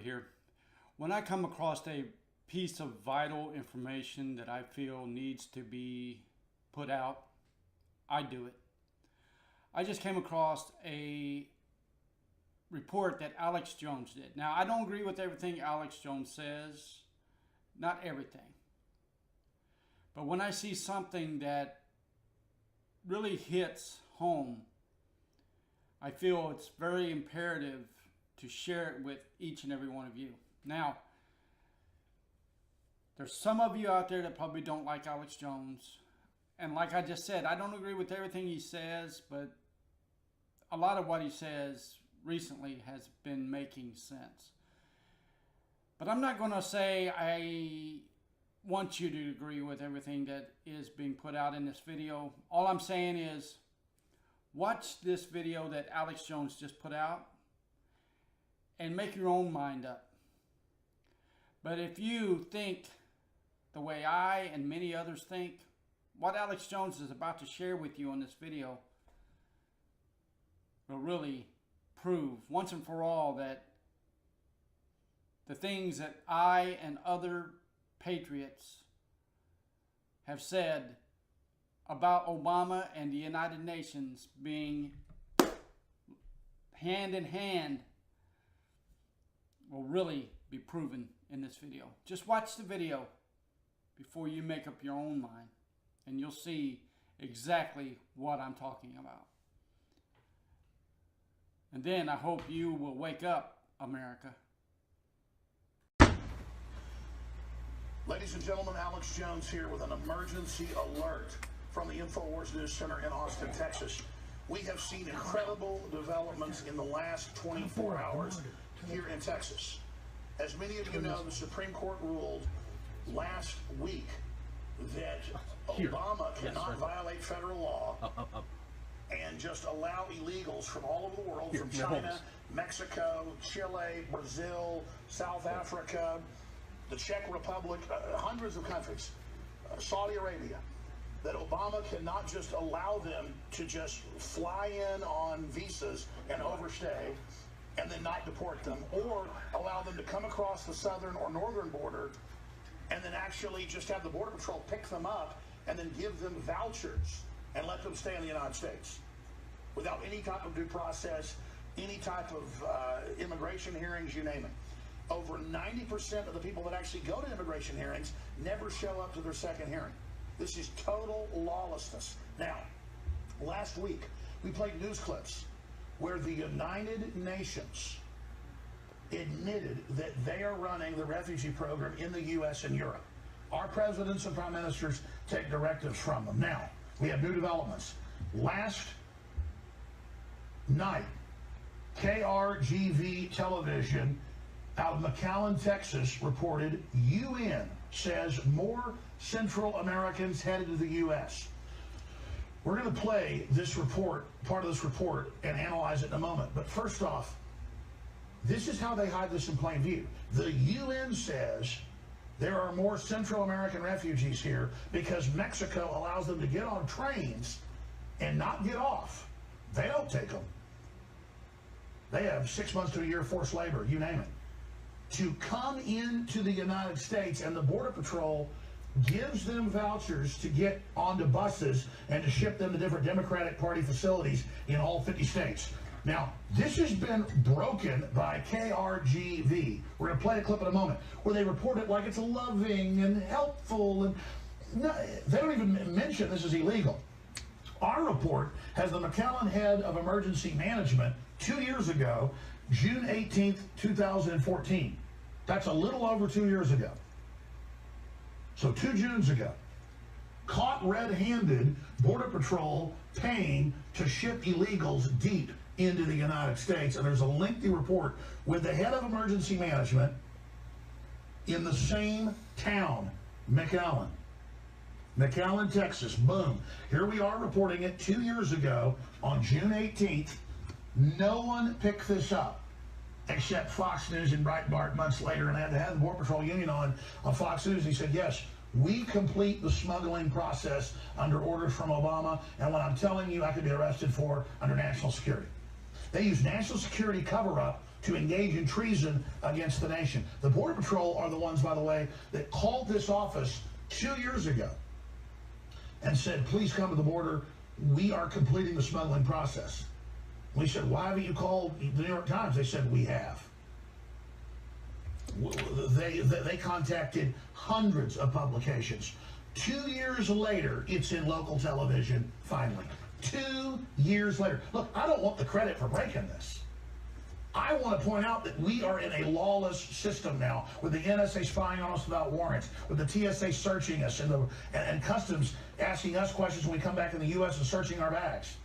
here. When I come across a piece of vital information that I feel needs to be put out, I do it. I just came across a report that Alex Jones did. Now, I don't agree with everything Alex Jones says, not everything. But when I see something that really hits home, I feel it's very imperative to share it with each and every one of you. Now, there's some of you out there that probably don't like Alex Jones. And like I just said, I don't agree with everything he says, but a lot of what he says recently has been making sense. But I'm not going to say I want you to agree with everything that is being put out in this video. All I'm saying is watch this video that Alex Jones just put out and make your own mind up. But if you think the way I and many others think, what Alex Jones is about to share with you in this video will really prove once and for all that the things that I and other patriots have said about Obama and the United Nations being hand in hand will really be proven in this video. Just watch the video before you make up your own mind, and you'll see exactly what I'm talking about. And then I hope you will wake up, America. Ladies and gentlemen, Alex Jones here with an emergency alert from the InfoWars News Center in Austin, Texas. We have seen incredible developments in the last 24 hours here in Texas. As many of you know, the Supreme Court ruled last week that Obama cannot violate federal law and just allow illegals from all over the world, from China, Mexico, Chile, Brazil, South Africa, the Czech Republic, hundreds of countries, Saudi Arabia, that Obama cannot just allow them to just fly in on visas and overstay and then not deport them, or allow them to come across the southern or northern border and then actually just have the Border Patrol pick them up and then give them vouchers and let them stay in the United States without any type of due process, any type of immigration hearings, you name it. Over 90% of the people that actually go to immigration hearings never show up to their second hearing. This is total lawlessness. Now, last week, we played news clips where the United Nations admitted that they are running the refugee program in the U.S. and Europe. Our presidents and prime ministers take directives from them. Now, we have new developments. Last night, KRGV television out of McAllen, Texas, reported UN says more Central Americans headed to the U.S. We're going to play this report, part of this report, and analyze it in a moment. But first off, this is how they hide this in plain view. The UN says there are more Central American refugees here because Mexico allows them to get on trains and not get off. They don't take them. They have 6 months to a year forced labor, you name it, to come into the United States, and the Border Patrol gives them vouchers to get onto buses and to ship them to different Democratic Party facilities in all 50 states. Now, this has been broken by KRGV. We're going to play a clip in a moment where they report it like it's loving and helpful, and no, they don't even mention this is illegal. Our report has the McAllen head of emergency management 2 years ago, June 18th, 2014. That's a little over 2 years ago. So 2 Junes ago. Caught red-handed, Border Patrol paying to ship illegals deep into the United States. And there's a lengthy report with the head of emergency management in the same town, McAllen, Texas. Boom. Here we are reporting it 2 years ago on June 18th. No one picked this up except Fox News and Breitbart months later, and I had to have the Border Patrol Union on Fox News. He said, yes, we complete the smuggling process under orders from Obama, and what I'm telling you, I could be arrested for under national security. They use national security cover-up to engage in treason against the nation. The Border Patrol are the ones, by the way, that called this office 2 years ago and said, please come to the border. We are completing the smuggling process. We said, why haven't you called the New York Times? They said, we have. They contacted hundreds of publications. 2 years later, it's in local television, finally. 2 years later. Look, I don't want the credit for breaking this. I want to point out that we are in a lawless system now, with the NSA spying on us without warrants, with the TSA searching us, and Customs asking us questions when we come back in the U.S. and searching our bags.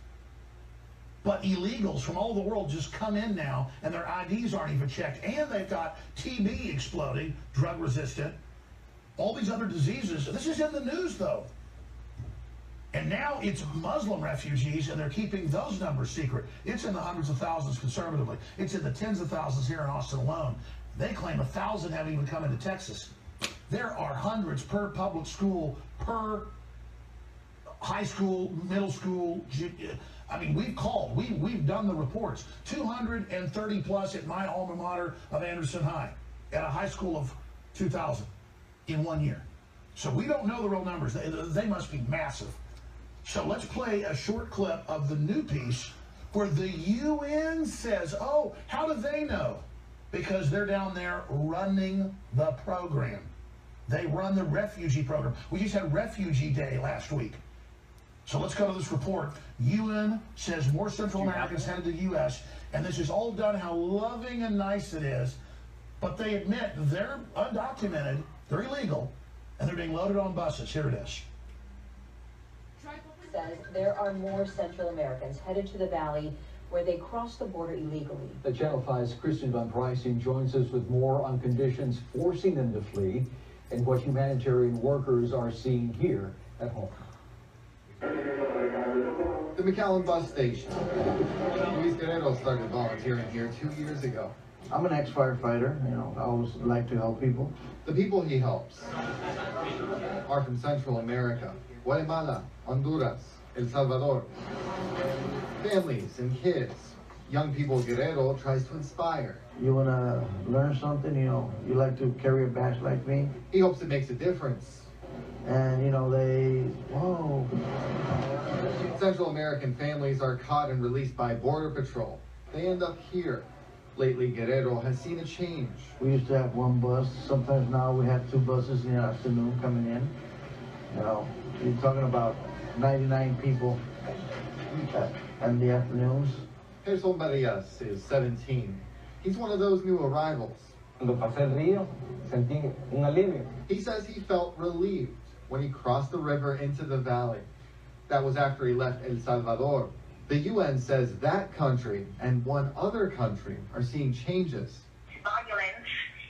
But illegals from all over the world just come in now, and their IDs aren't even checked, and they've got TB exploding, drug resistant, all these other diseases. This is in the news, though. And now it's Muslim refugees, and they're keeping those numbers secret. It's in the hundreds of thousands conservatively. It's in the tens of thousands here in Austin alone. They claim 1,000 haven't even come into Texas. There are hundreds per public school, per high school, middle school. I mean, we've called. We've done the reports. 230 plus at my alma mater of Anderson High, at a high school of 2,000 in 1 year. So we don't know the real numbers. They must be massive. So let's play a short clip of the new piece where the UN says, oh, how do they know? Because they're down there running the program. They run the refugee program. We just had Refugee Day last week. So let's go to this report. UN says more Central Americans headed to the U.S., and this is all done how loving and nice it is, but they admit they're undocumented, they're illegal, and they're being loaded on buses. Here it is. Says there are more Central Americans headed to the valley where they cross the border illegally. The Channel 5's Christian Van Pricing joins us with more on conditions forcing them to flee and what humanitarian workers are seeing here at home. The McAllen bus station. Luis Guerrero started volunteering here 2 years ago. I'm an ex-firefighter, I always like to help people. The people he helps are from Central America, Guatemala, Honduras, El Salvador. Families and kids. Young people Guerrero tries to inspire. You want to learn something, you like to carry a badge like me. He hopes it makes a difference. And, whoa. Central American families are caught and released by Border Patrol. They end up here. Lately, Guerrero has seen a change. We used to have one bus. Sometimes now we have two buses in the afternoon coming in. You're talking about 99 people in the afternoons. Gerson Barrias is 17. He's one of those new arrivals. Cuando pasé el río, sentí un alivio. He says he felt relieved when he crossed the river into the valley. That was after he left El Salvador. The UN says that country and one other country are seeing changes. Violence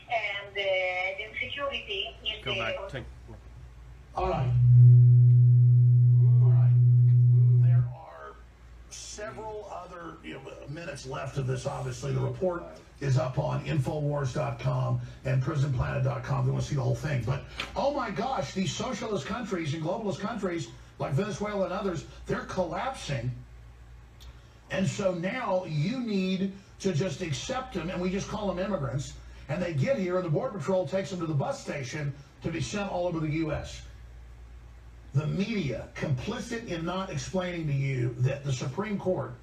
and the insecurity is Go back. All right. There are several other minutes left of this, obviously. The report is up on Infowars.com and PrisonPlanet.com. If you want to see the whole thing. But, oh my gosh, these socialist countries and globalist countries like Venezuela and others, they're collapsing. And so now you need to just accept them, and we just call them immigrants. And they get here, and the Border Patrol takes them to the bus station to be sent all over the U.S. The media, complicit in not explaining to you that the Supreme Court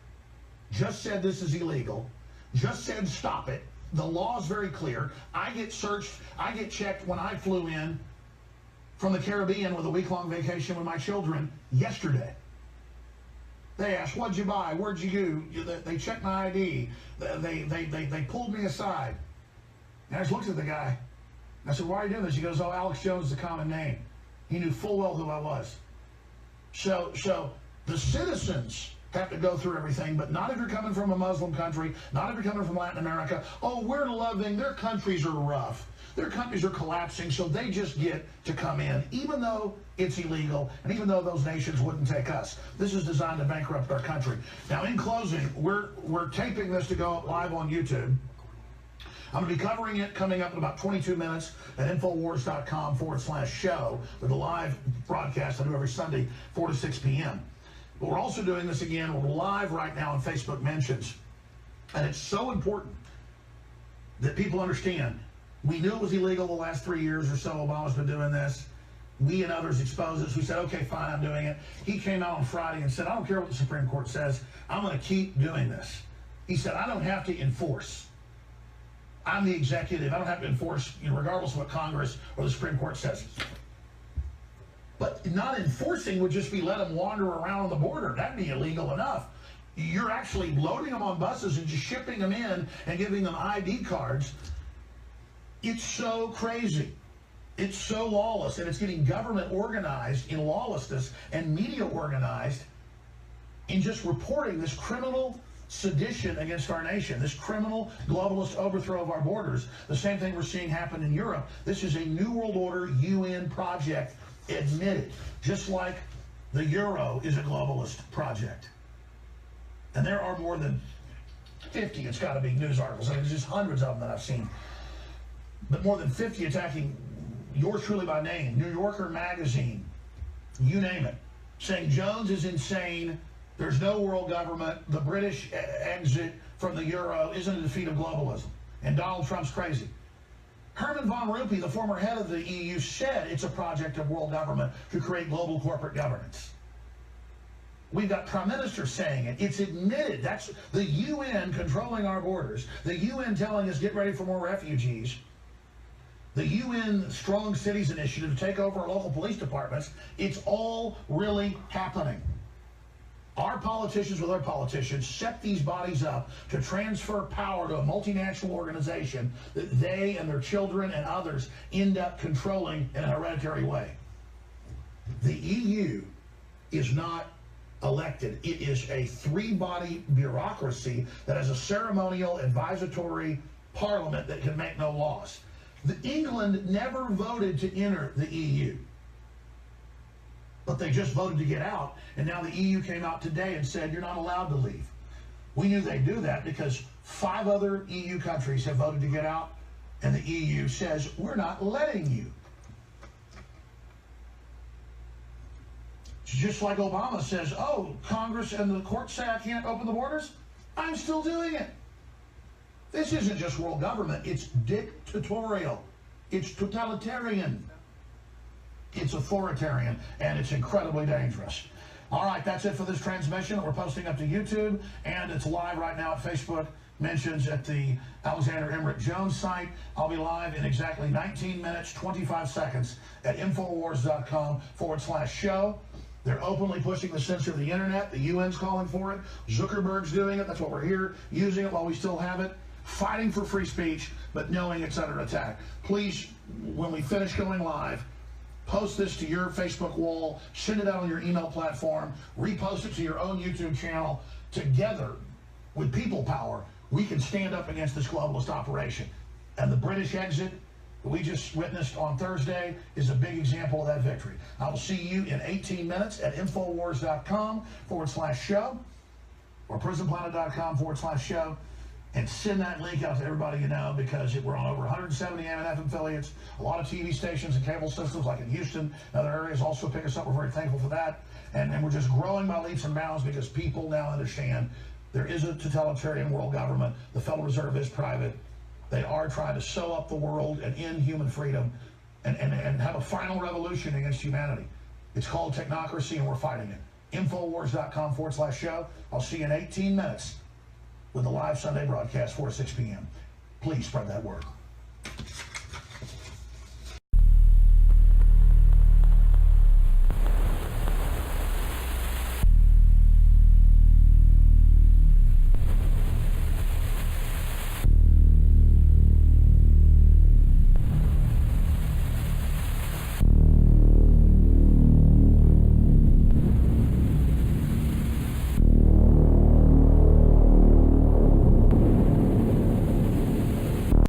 just said this is illegal, just said stop it. The law is very clear. I get searched, I get checked when I flew in from the Caribbean with a week-long vacation with my children yesterday. They asked, what'd you buy? Where'd you go? They checked my ID. They pulled me aside. And I just looked at the guy. I said, why are you doing this? He goes, oh, Alex Jones is a common name. He knew full well who I was. So the citizens have to go through everything, but not if you're coming from a Muslim country, not if you're coming from Latin America. Oh, we're loving. Their countries are rough. Their countries are collapsing, so they just get to come in, even though it's illegal, and even though those nations wouldn't take us. This is designed to bankrupt our country. Now, in closing, we're taping this to go live on YouTube. I'm going to be covering it coming up in about 22 minutes at Infowars.com/show with a live broadcast I do every Sunday, 4 to 6 p.m. But we're also doing this again. We're live right now on Facebook Mentions. And it's so important that people understand. We knew it was illegal the last 3 years or so Obama's been doing this. We and others exposed us. We said, okay, fine, I'm doing it. He came out on Friday and said, I don't care what the Supreme Court says. I'm going to keep doing this. He said, I don't have to enforce. I'm the executive. I don't have to enforce, regardless of what Congress or the Supreme Court says. But not enforcing would just be let them wander around on the border. That'd be illegal enough. You're actually loading them on buses and just shipping them in and giving them ID cards. It's so crazy. It's so lawless, and it's getting government organized in lawlessness and media organized in just reporting this criminal sedition against our nation, this criminal globalist overthrow of our borders. The same thing we're seeing happen in Europe. This is a New World Order UN project, admitted, just like the Euro is a globalist project. And there are more than 50, it's got to be, news articles. I mean, there's just hundreds of them that I've seen. But more than 50 attacking yours truly by name, New Yorker magazine, you name it, saying Jones is insane, there's no world government, the British exit from the Euro isn't a defeat of globalism, and Donald Trump's crazy. Herman von Rompuy, the former head of the EU, said it's a project of world government to create global corporate governance. We've got prime ministers saying it. It's admitted. That's the UN controlling our borders, the UN telling us get ready for more refugees, the UN Strong Cities Initiative to take over our local police departments. It's all really happening. Our politicians with our politicians set these bodies up to transfer power to a multinational organization that they and their children and others end up controlling in a hereditary way. The EU is not elected. It is a three-body bureaucracy that has a ceremonial advisory parliament that can make no laws. England never voted to enter the EU, but they just voted to get out, and now the EU came out today and said you're not allowed to leave. We knew they'd do that because 5 other EU countries have voted to get out, and the EU says we're not letting you. It's just like Obama says, oh, Congress and the courts say I can't open the borders, I'm still doing it. This isn't just world government, it's dictatorial, it's totalitarian, it's authoritarian, and it's incredibly dangerous. All right, that's it for this transmission that we're posting up to YouTube, and it's live right now at Facebook, mentions at the Alexander Emmerich Jones site. I'll be live in exactly 19 minutes, 25 seconds at Infowars.com/show. They're openly pushing the censor of the internet. The UN's calling for it. Zuckerberg's doing it. That's what we're here, using it while we still have it. Fighting for free speech, but knowing it's under attack. Please, when we finish going live, post this to your Facebook wall, send it out on your email platform, repost it to your own YouTube channel. Together, with people power, we can stand up against this globalist operation. And the British exit that we just witnessed on Thursday is a big example of that victory. I will see you in 18 minutes at Infowars.com/show or PrisonPlanet.com/show. And send that link out to everybody you know, because we're on over 170 AM and FM affiliates. A lot of TV stations and cable systems like in Houston and other areas also pick us up. We're very thankful for that. And we're just growing by leaps and bounds because people now understand there is a totalitarian world government. The Federal Reserve is private. They are trying to sew up the world and end human freedom and have a final revolution against humanity. It's called technocracy, and we're fighting it. Infowars.com/show. I'll see you in 18 minutes with the live Sunday broadcast, 4 to 6 p.m. Please spread that word.